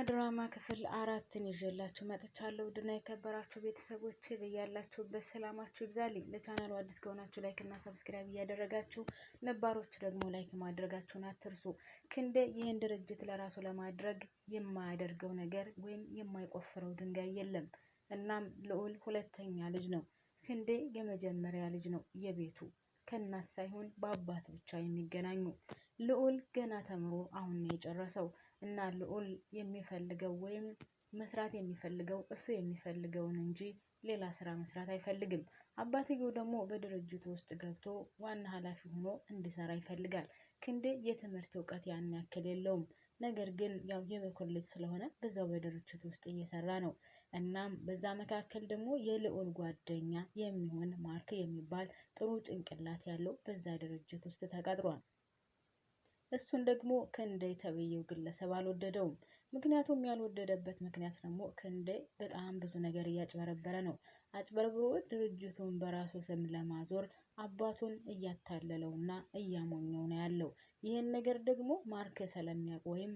ድራማ ክፍል 4ን ይዤላችሁ መጥቻለሁ። ውድና የከበራችሁ ቤተሰቦች በያላችሁበት ሰላማችሁ ይብዛልኝ። ለቻናሉ አዲስ ከሆናችሁ ላይክ እና ሰብስክራይብ እያደረጋችሁ ነባሮች ደግሞ ላይክ ማድረጋችሁን አትርሱ። ክንዴ ይህን ድርጅት ለራሱ ለማድረግ የማያደርገው ነገር ወይም የማይቆፍረው ድንጋይ የለም። እናም ልዑል ሁለተኛ ልጅ ነው። ክንዴ የመጀመሪያ ልጅ ነው። የቤቱ ከእናት ሳይሆን በአባት ብቻ የሚገናኙ። ልዑል ገና ተምሮ አሁን ነው የጨረሰው እና ልዑል የሚፈልገው ወይም መስራት የሚፈልገው እሱ የሚፈልገውን እንጂ ሌላ ስራ መስራት አይፈልግም። አባትየው ደግሞ በድርጅቱ ውስጥ ገብቶ ዋና ኃላፊ ሆኖ እንዲሰራ ይፈልጋል። ክንዴ የትምህርት እውቀት ያን ያክል የለውም። ነገር ግን ያው የበኩር ልጅ ስለሆነ በዛው በድርጅቱ ውስጥ እየሰራ ነው። እናም በዛ መካከል ደግሞ የልዑል ጓደኛ የሚሆን ማርክ የሚባል ጥሩ ጭንቅላት ያለው በዛ ድርጅት ውስጥ ተቀጥሯል። እሱን ደግሞ ክንዴ ተብዬው ግለሰብ አልወደደውም። ምክንያቱም ያልወደደበት ምክንያት ደግሞ ክንዴ በጣም ብዙ ነገር እያጭበረበረ ነው። አጭበርብሮ ድርጅቱን በራሱ ስም ለማዞር አባቱን እያታለለውና እያሞኘው ነው ያለው። ይህን ነገር ደግሞ ማርክ ስለሚያውቅ ወይም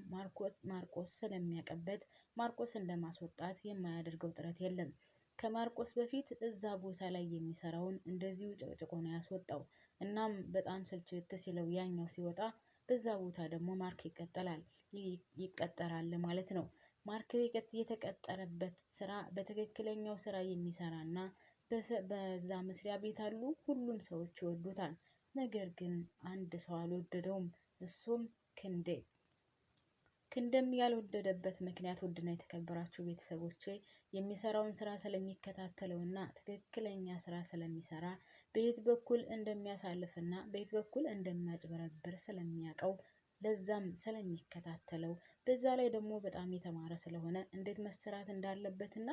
ማርቆስ ስለሚያውቅበት ማርቆስን ለማስወጣት የማያደርገው ጥረት የለም። ከማርቆስ በፊት እዛ ቦታ ላይ የሚሰራውን እንደዚሁ ጭቅጭቆ ነው ያስወጣው። እናም በጣም ስልችት ሲለው ያኛው ሲወጣ በዛ ቦታ ደግሞ ማርክ ይቀጠራል ማለት ነው። ማርክ የተቀጠረበት ስራ በትክክለኛው ስራ የሚሰራና በዛ መስሪያ ቤት አሉ ሁሉም ሰዎች ይወዱታል። ነገር ግን አንድ ሰው አልወደደውም። እሱም ክንዴም ያልወደደበት ምክንያት ውድና የተከበራችሁ ቤተሰቦቼ የሚሰራውን ስራ ስለሚከታተለውና ትክክለኛ ስራ ስለሚሰራ በየት በኩል እንደሚያሳልፍና በየት በኩል እንደሚያጭበረብር ስለሚያውቀው ለዛም ስለሚከታተለው በዛ ላይ ደግሞ በጣም የተማረ ስለሆነ እንዴት መሰራት እንዳለበትና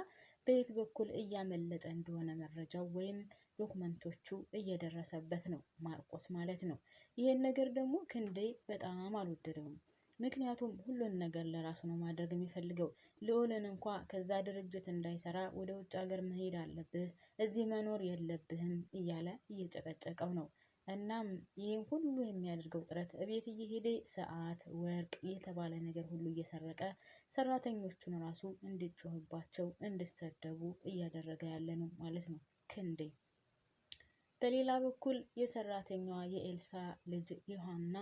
በየት በኩል እያመለጠ እንደሆነ መረጃው ወይም ዶክመንቶቹ እየደረሰበት ነው ማርቆስ ማለት ነው። ይሄን ነገር ደግሞ ክንዴ በጣም አልወደደውም። ምክንያቱም ሁሉን ነገር ለራሱ ነው ማድረግ የሚፈልገው። ልዑልን እንኳ ከዛ ድርጅት እንዳይሰራ ወደ ውጭ ሀገር መሄድ አለብህ፣ እዚህ መኖር የለብህም እያለ እየጨቀጨቀው ነው። እናም ይህን ሁሉ የሚያደርገው ጥረት እቤት እየሄደ ሰዓት፣ ወርቅ የተባለ ነገር ሁሉ እየሰረቀ ሰራተኞቹን ራሱ እንዲጮህባቸው እንዲሰደቡ እያደረገ ያለ ነው ማለት ነው ክንዴ። በሌላ በኩል የሰራተኛዋ የኤልሳ ልጅ ዮሐና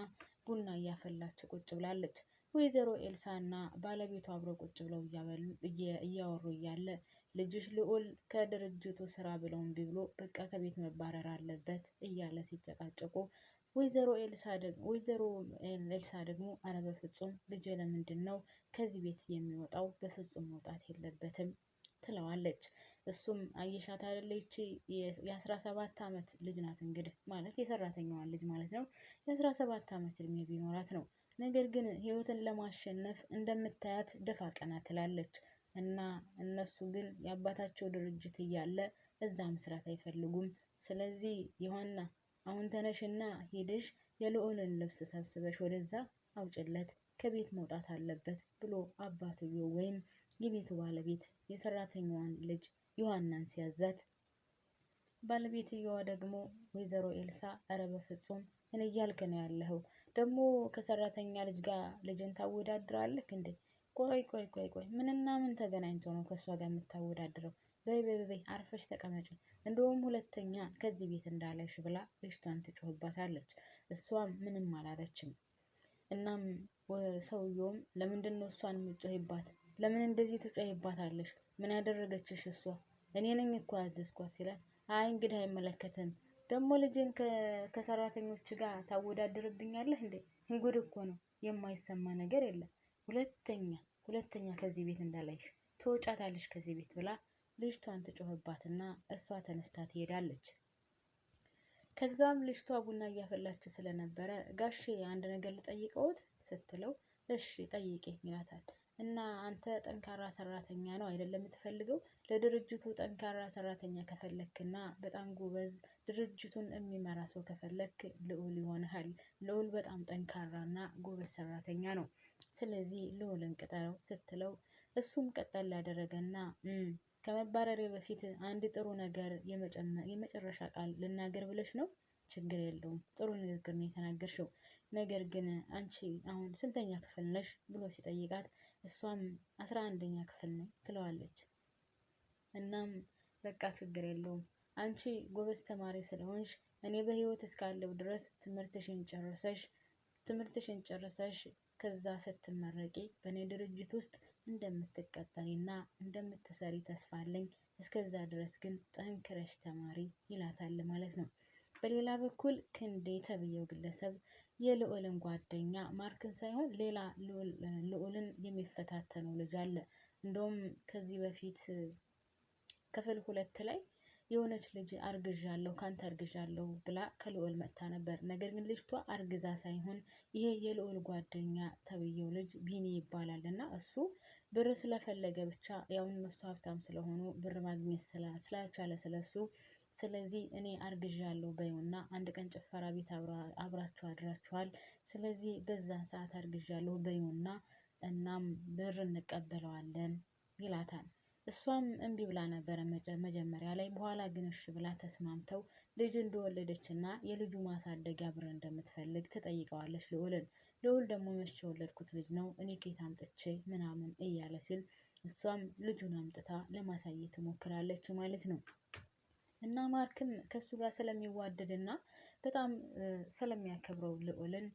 ቡና እያፈላች ቁጭ ብላለች። ወይዘሮ ኤልሳ እና ባለቤቷ አብረው ቁጭ ብለው እያወሩ እያለ ልጅሽ ልዑል ከድርጅቱ ስራ ብለው እምቢ ብሎ በቃ ከቤት መባረር አለበት እያለ ሲጨቃጨቁ ወይዘሮ ኤልሳ ደግሞ አረ በፍጹም ልጄ ለምንድን ነው ከዚህ ቤት የሚወጣው? በፍጹም መውጣት የለበትም ትለዋለች። እሱም አየሻት አይደለ ይቺ የ17 ዓመት ልጅ ናት እንግዲህ ማለት የሰራተኛዋን ልጅ ማለት ነው። የ17 ዓመት እድሜ ቢኖራት ነው። ነገር ግን ህይወትን ለማሸነፍ እንደምታያት ደፋ ቀና ትላለች። እና እነሱ ግን የአባታቸው ድርጅት እያለ እዛ መስራት አይፈልጉም። ስለዚህ ዮሐና አሁን ተነሽና ሄደሽ የልዑልን ልብስ ሰብስበሽ ወደዛ አውጭለት፣ ከቤት መውጣት አለበት ብሎ አባትየው ወይም የቤቱ ባለቤት የሰራተኛዋን ልጅ ዮሐናን ሲያዛት፣ ባለቤትየዋ ደግሞ ወይዘሮ ኤልሳ አረ በፍጹም ምን እያልክ ነው ያለኸው? ደግሞ ከሰራተኛ ልጅ ጋር ልጅን ታወዳድራለህ እንዴ? ቆይ ምንና ምን ተገናኝቶ ነው ከእሷ ጋር የምታወዳድረው? በይ አርፈሽ ተቀመጪ፣ እንደውም ሁለተኛ ከዚህ ቤት እንዳለሽ ብላ ልጅቷን ትጮህባታለች። እሷም ምንም አላለችም። እናም ሰውየውም ለምንድን ነው እሷን የምትጮህባት? ለምን እንደዚህ ትጮህባታለሽ? ምን ያደረገችሽ እሷ? እኔ ነኝ እኮ ያዘዝኳት ሲላል፣ አይ እንግዲህ አይመለከትም። ደግሞ ልጅን ከሰራተኞች ጋር ታወዳድርብኛለህ እንዴ? እንጉድ እኮ ነው። የማይሰማ ነገር የለም። ሁለተኛ ከዚህ ቤት እንዳላይሽ ትወጫታለሽ ከዚህ ቤት ብላ ልጅቷን ትጮህባትና እሷ ተነስታ ትሄዳለች። ከዛም ልጅቷ ቡና እያፈላች ስለነበረ ጋሼ አንድ ነገር ልጠይቀውት ስትለው እሺ ጠይቄ ይላታል። እና አንተ ጠንካራ ሰራተኛ ነው አይደለም የምትፈልገው? ለድርጅቱ ጠንካራ ሰራተኛ ከፈለክና በጣም ጎበዝ ድርጅቱን የሚመራ ሰው ከፈለክ ልዑል ይሆንሃል። ልዑል በጣም ጠንካራና ጎበዝ ሰራተኛ ነው። ስለዚህ ልዑልን ቅጠረው ስትለው እሱም ቀጠል ያደረገና ከመባረሬ በፊት አንድ ጥሩ ነገር የመጨረሻ ቃል ልናገር ብለሽ ነው? ችግር የለውም ጥሩ ንግግር ነው የተናገርሽው። ነገር ግን አንቺ አሁን ስንተኛ ክፍል ነሽ ብሎ ሲጠይቃት እሷም 11ኛ ክፍል ነኝ ትለዋለች። እናም በቃ ችግር የለውም አንቺ ጎበዝ ተማሪ ስለሆንሽ እኔ በህይወት እስካለው ድረስ ትምህርትሽን ጨርሰሽ ከዛ ስትመረቂ በእኔ ድርጅት ውስጥ እንደምትቀጠሪና እንደምትሰሪ ተስፋ አለኝ። እስከዛ ድረስ ግን ጠንክረሽ ተማሪ ይላታል ማለት ነው። በሌላ በኩል ክንዴ ተብዬው ግለሰብ የልዑልን ጓደኛ ማርክን ሳይሆን ሌላ ልዑልን የሚፈታተነው ልጅ አለ። እንደውም ከዚህ በፊት ክፍል 2 ላይ የሆነች ልጅ አርግዣለሁ ካንተ አርግዣለሁ ብላ ከልዑል መጥታ ነበር። ነገር ግን ልጅቷ አርግዛ ሳይሆን ይሄ የልዑል ጓደኛ ተብዬው ልጅ ቢኒ ይባላል እና እሱ ብር ስለፈለገ ብቻ ያው እነሱ ሀብታም ስለሆኑ ብር ማግኘት ስላልቻለ ስለሱ ስለዚህ እኔ አርግዣለሁ በይውና አንድ ቀን ጭፈራ ቤት አብራችሁ አድራችኋል። ስለዚህ በዛን ሰዓት አርግዣለሁ በይውና እናም ብር እንቀበለዋለን ይላታል። እሷም እምቢ ብላ ነበረ መጀመሪያ ላይ። በኋላ ግን እሺ ብላ ተስማምተው ልጅ እንደወለደችና የልጁ ማሳደጊያ ብር እንደምትፈልግ ትጠይቀዋለች ልዑልን። ልዑል ደግሞ መቼ የወለድኩት ልጅ ነው እኔ ከየት አምጥቼ ምናምን እያለ ሲል እሷም ልጁን አምጥታ ለማሳየት ትሞክራለች ማለት ነው። እና ማርክም ከሱ ጋር ስለሚዋደድና በጣም ስለሚያከብረው ልዑልን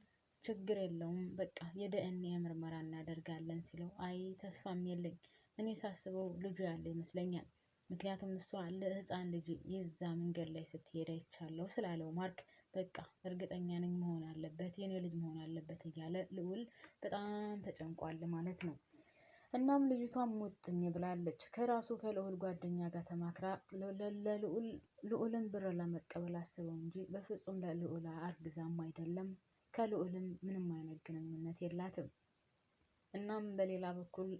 ችግር የለውም በቃ የዲኤንኤ ምርመራ እናደርጋለን ሲለው አይ ተስፋም የለኝ እኔ ሳስበው ልጁ ያለ ይመስለኛል። ምክንያቱም እሷ ለህፃን ልጅ የዛ መንገድ ላይ ስትሄድ አይቻለሁ ስላለው ማርክ በቃ እርግጠኛ ነኝ መሆን አለበት የኔ ልጅ መሆን አለበት እያለ ልዑል በጣም ተጨንቋል ማለት ነው። እናም ልጅቷም ሙጥኝ ብላለች። ከራሱ ከልዑል ጓደኛ ጋር ተማክራ ልዑልን ብር ለመቀበል አስበው እንጂ በፍጹም ለልዑል አርግዛም አይደለም። ከልዑልም ምንም አይነት ግንኙነት የላትም። እናም በሌላ በኩል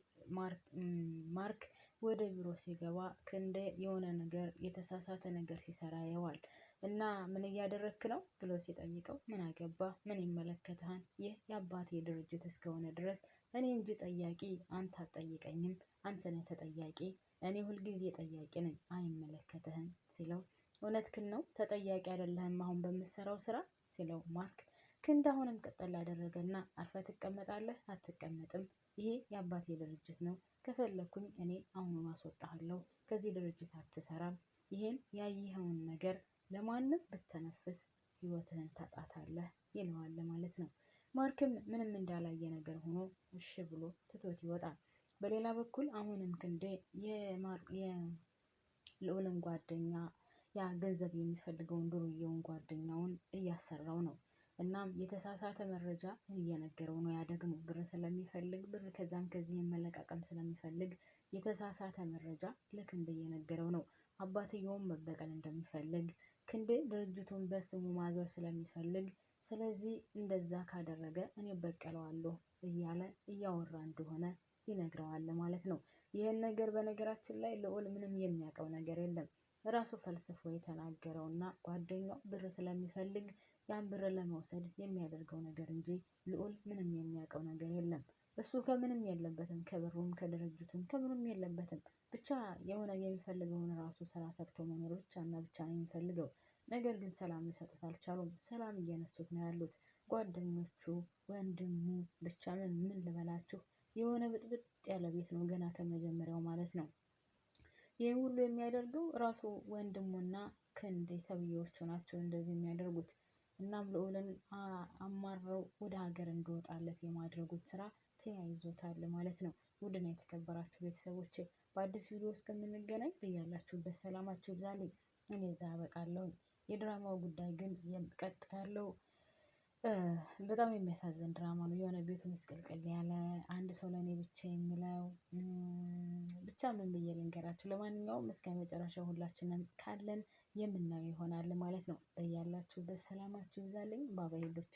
ማርክ ወደ ቢሮ ሲገባ ክንዴ የሆነ ነገር የተሳሳተ ነገር ሲሰራ ያየዋል። እና ምን እያደረክ ነው ብሎ ሲጠይቀው ምን አገባ ምን ይመለከትሃል? ይህ የአባቴ ድርጅት እስከሆነ ድረስ እኔ እንጂ ጠያቂ አንተ አትጠይቀኝም። አንተ ነህ ተጠያቂ። እኔ ሁልጊዜ ጠያቂ ነኝ አይመለከትህም ሲለው እውነትህን ነው ተጠያቂ አይደለህም አሁን በምትሰራው ስራ ሲለው ማርክ ክንድ አሁንም ቀጠል አደረገና አርፈህ ትቀመጣለህ አትቀመጥም? ይሄ የአባቴ ድርጅት ነው። ከፈለኩኝ እኔ አሁኑን አስወጣሃለሁ። ከዚህ ድርጅት አትሰራም። ይሄን ያየኸውን ነገር ለማንም ብተነፍስ ህይወትህን ታጣታለህ ይለዋል ማለት ነው። ማርክም ምንም እንዳላየ ነገር ሆኖ እሺ ብሎ ትቶት ይወጣል። በሌላ በኩል አሁንም ክንዴ የልዑልን ጓደኛ ያ ገንዘብ የሚፈልገውን ዱርዬውን ጓደኛውን እያሰራው ነው። እናም የተሳሳተ መረጃ እየነገረው ነው። ያ ደግሞ ብር ስለሚፈልግ ብር ከዛም ከዚህ መለቃቀም ስለሚፈልግ የተሳሳተ መረጃ ለክንዴ እየነገረው ነው። አባትየውም መበቀል እንደሚፈልግ ክንዴ ድርጅቱን በስሙ ማዞር ስለሚፈልግ ስለዚህ እንደዛ ካደረገ እኔ በቀለዋለሁ እያለ እያወራ እንደሆነ ይነግረዋል ማለት ነው። ይህን ነገር በነገራችን ላይ ልዑል ምንም የሚያውቀው ነገር የለም። ራሱ ፈልስፎ የተናገረውና ጓደኛው ብር ስለሚፈልግ ያን ብር ለመውሰድ የሚያደርገው ነገር እንጂ ልዑል ምንም የሚያውቀው ነገር የለም። እሱ ከምንም የለበትም። ከብሩም ከድርጅቱም ከምንም የለበትም። ብቻ የሆነ የሚፈልገውን ራሱ ስራ ሰርቶ መኖር ብቻና ብቻ ነው የሚፈልገው። ነገር ግን ሰላም ሊሰጡት አልቻሉም። ሰላም እየነሱት ነው ያሉት ጓደኞቹ፣ ወንድሙ ብቻ ምን ልበላችሁ የሆነ ብጥብጥ ያለ ቤት ነው ገና ከመጀመሪያው ማለት ነው። ይህን ሁሉ የሚያደርገው ራሱ ወንድሙና ክንዴ ተብዬዎቹ ናቸው እንደዚህ የሚያደርጉት። እናም ልዑልን አማረው ወደ ሀገር እንዲወጣለት የማድረጉት ስራ ተያይዞታል ማለት ነው። ውድና የተከበራችሁ ቤተሰቦቼ በአዲስ ቪዲዮ እስከምንገናኝ በያላችሁበት ሰላማችሁ ይብዛልኝ። እኔ እዛ አበቃለሁ። የድራማው ጉዳይ ግን ቀጥሎ በጣም የሚያሳዝን ድራማ ነው። የሆነ ቤቱ ምስቅልቅል ያለ አንድ ሰው ለእኔ ብቻ የሚለው ብቻ ምን ብዬ ልንገራችሁ። ለማንኛውም እስከ መጨረሻው ሁላችንም ካለን የምናየው ይሆናል ማለት ነው። በያላችሁበት ሰላማችሁ ይብዛልኝ። ባባይ ሄዶች